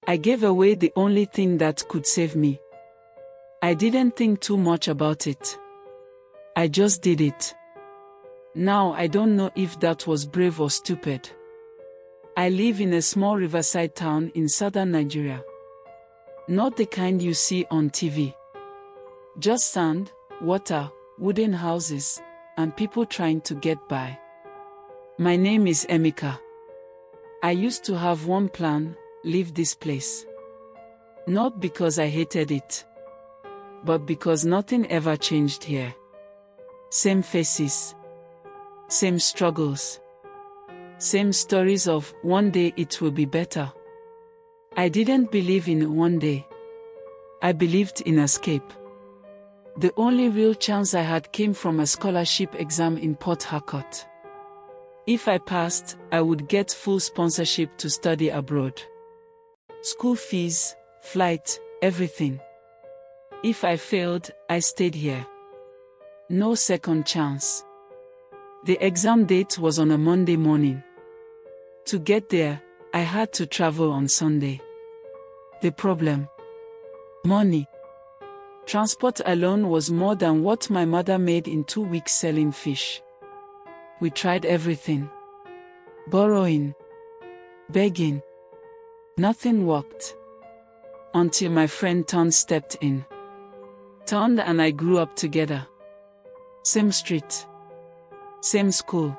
I gave away the only thing that could save me. I didn't think too much about it. I just did it. Now I don't know if that was brave or stupid. I live in a small riverside town in southern Nigeria. Not the kind you see on TV. Just sand, water, wooden houses, and people trying to get by. My name is Emeka. I used to have one plan: leave this place. Not because I hated it, but because nothing ever changed here. Same faces, same struggles, same stories of one day it will be better. I didn't believe in one day. I believed in escape. The only real chance I had came from a scholarship exam in Port Harcourt. If I passed, I would get full sponsorship to study abroad. School fees, flight, everything. If I failed, I stayed here. No second chance. The exam date was on a Monday morning. To get there, I had to travel on Sunday. The problem? Money. Transport alone was more than what my mother made in 2 weeks selling fish. We tried everything. Borrowing. Begging. Nothing worked. Until my friend Ton stepped in. Ton and I grew up together. Same street. Same school.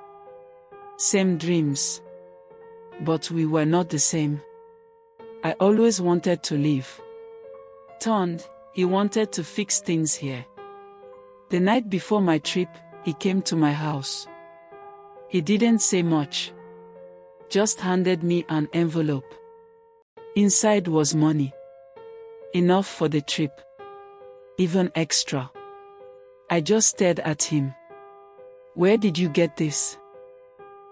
Same dreams. But we were not the same. I always wanted to leave. Ton, he wanted to fix things here. The night before my trip, he came to my house. He didn't say much. Just handed me an envelope. Inside was money. Enough for the trip. Even extra. I just stared at him. "Where did you get this?"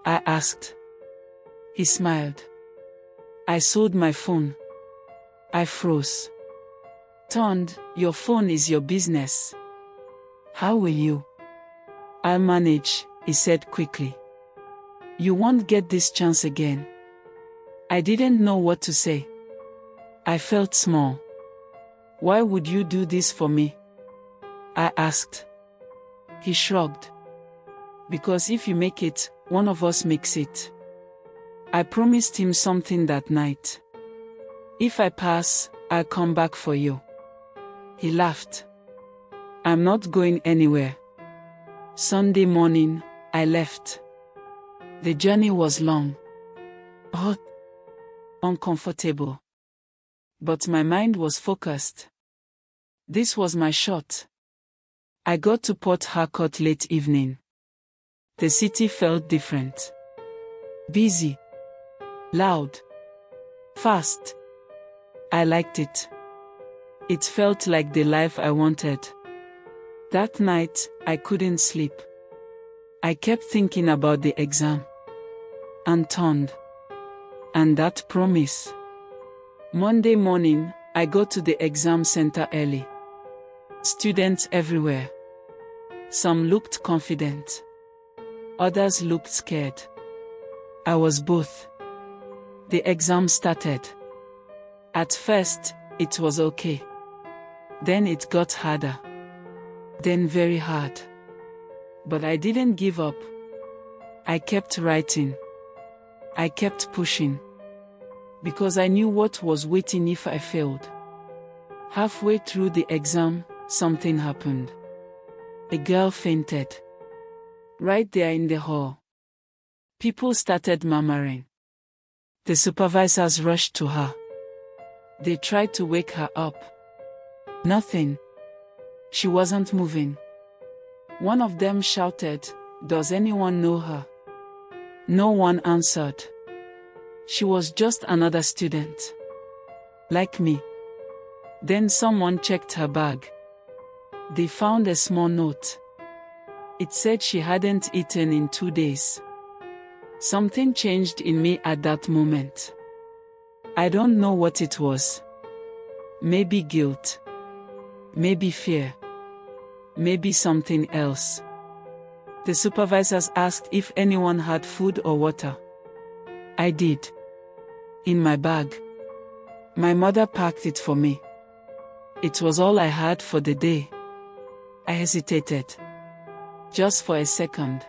I asked. He smiled. "I sold my phone." I froze. "Turned, your phone is your business. How will you?" "I'll manage," he said quickly. "You won't get this chance again." I didn't know what to say. I felt small. "Why would you do this for me?" I asked. He shrugged. "Because if you make it, one of us makes it." I promised him something that night. "If I pass, I'll come back for you." He laughed. "I'm not going anywhere." Sunday morning, I left. The journey was long. Hot. Uncomfortable. But my mind was focused. This was my shot. I got to Port Harcourt late evening. The city felt different. Busy. Loud. Fast. I liked it. It felt like the life I wanted. That night, I couldn't sleep. I kept thinking about the exam. And Turned. And that promise. Monday morning, I got to the exam center early. Students everywhere. Some looked confident. Others looked scared. I was both. The exam started. At first, it was okay. Then it got harder. Then very hard. But I didn't give up. I kept writing. I kept pushing. Because I knew what was waiting if I failed. Halfway through the exam, something happened. A girl fainted. Right there in the hall. People started murmuring. The supervisors rushed to her. They tried to wake her up. Nothing. She wasn't moving. One of them shouted, "Does anyone know her?" No one answered. She was just another student. Like me. Then someone checked her bag. They found a small note. It said she hadn't eaten in 2 days. Something changed in me at that moment. I don't know what it was. Maybe guilt. Maybe fear. Maybe something else. The supervisors asked if anyone had food or water. I did. In my bag. My mother packed it for me. It was all I had for the day. I hesitated. Just for a second.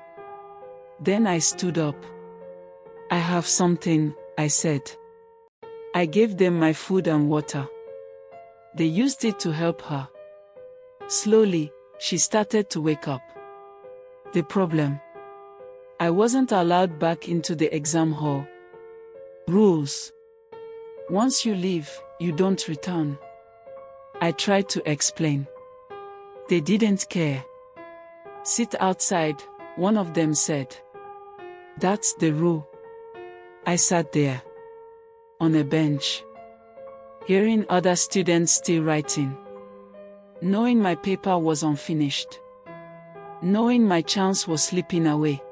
Then I stood up. I have something, I said. I gave them my food and water. They used it to help her. Slowly, she started to wake up. The problem? I wasn't allowed back into the exam hall. Rules. Once you leave, you don't return. I tried to explain. They didn't care. Sit outside, one of them said. That's the rule. I sat there. On a bench. Hearing other students still writing. Knowing my paper was unfinished. Knowing my chance was slipping away.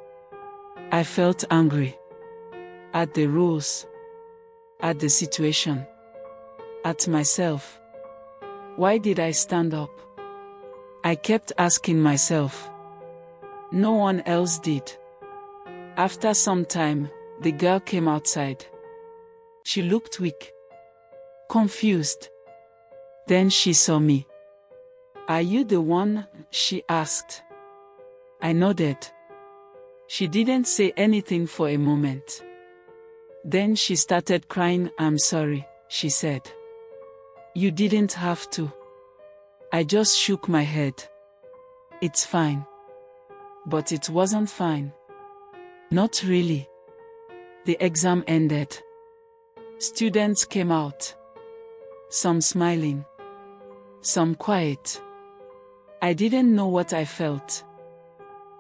I felt angry. At the rules. At the situation. At myself. Why did I stand up? I kept asking myself. No one else did. After some time, the girl came outside. She looked weak. Confused. Then she saw me. Are you the one? She asked. I nodded. She didn't say anything for a moment. Then she started crying. I'm sorry, she said. You didn't have to. I just shook my head. It's fine. But it wasn't fine. Not really. The exam ended. Students came out. Some smiling. Some quiet. I didn't know what I felt.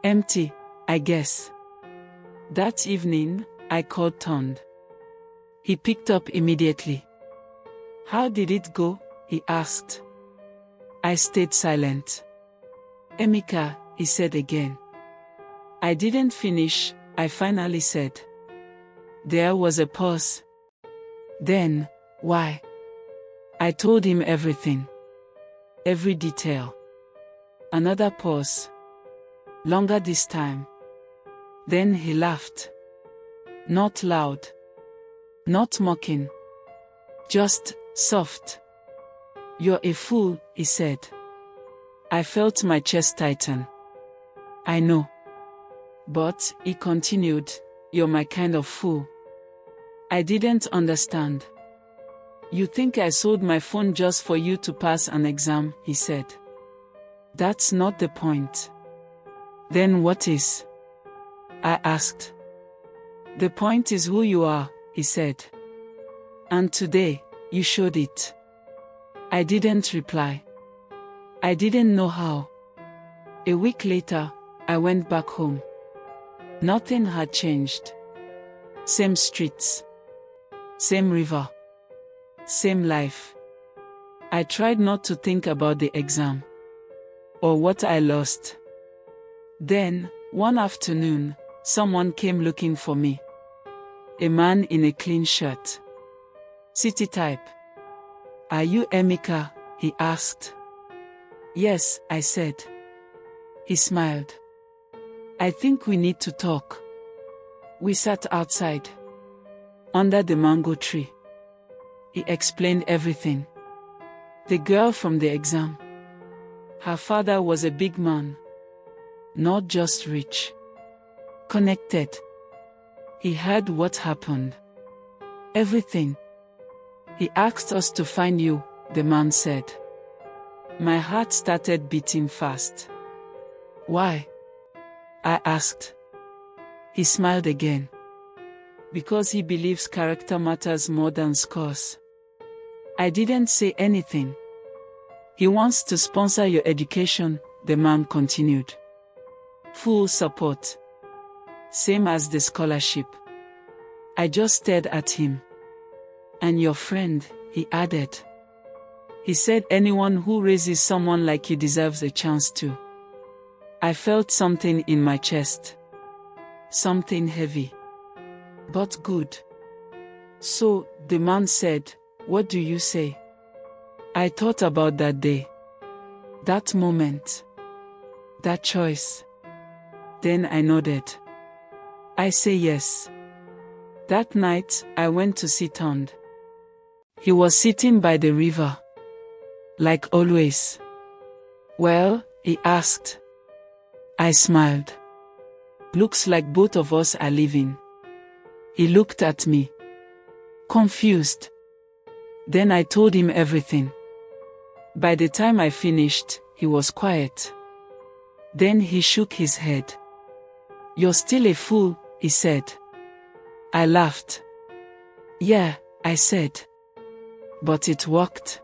Empty, I guess. That evening, I called Tond. He picked up immediately. How did it go? He asked. I stayed silent. Emeka, he said again. I didn't finish, I finally said. There was a pause. Then, why? I told him everything. Every detail. Another pause. Longer this time. Then he laughed. Not loud. Not mocking. Just soft. You're a fool, he said. I felt my chest tighten. I know. But, he continued, you're my kind of fool. I didn't understand. You think I sold my phone just for you to pass an exam, he said. That's not the point. Then what is? I asked. The point is who you are, he said. And today, you showed it. I didn't reply. I didn't know how. A week later, I went back home. Nothing had changed. Same streets. Same river. Same life. I tried not to think about the exam. Or what I lost. Then, one afternoon, someone came looking for me. A man in a clean shirt. City type. Are you Emeka? He asked. Yes, I said. He smiled. I think we need to talk. We sat outside. Under the mango tree. He explained everything. The girl from the exam. Her father was a big man. Not just rich. Connected. He heard what happened. Everything. He asked us to find you, the man said. My heart started beating fast. Why? I asked. He smiled again. Because he believes character matters more than scores. I didn't say anything. He wants to sponsor your education, the man continued. Full support. Same as the scholarship. I just stared at him. And your friend, he added. He said anyone who raises someone like you deserves a chance to. I felt something in my chest. Something heavy. But good. So, the man said, what do you say? I thought about that day. That moment. That choice. Then I nodded. I say yes. That night, I went to see Tond. He was sitting by the river. Like always. Well? He asked. I smiled. Looks like both of us are leaving. He looked at me. Confused. Then I told him everything. By the time I finished, he was quiet. Then he shook his head. You're still a fool, he said. I laughed. Yeah, I said. But it worked.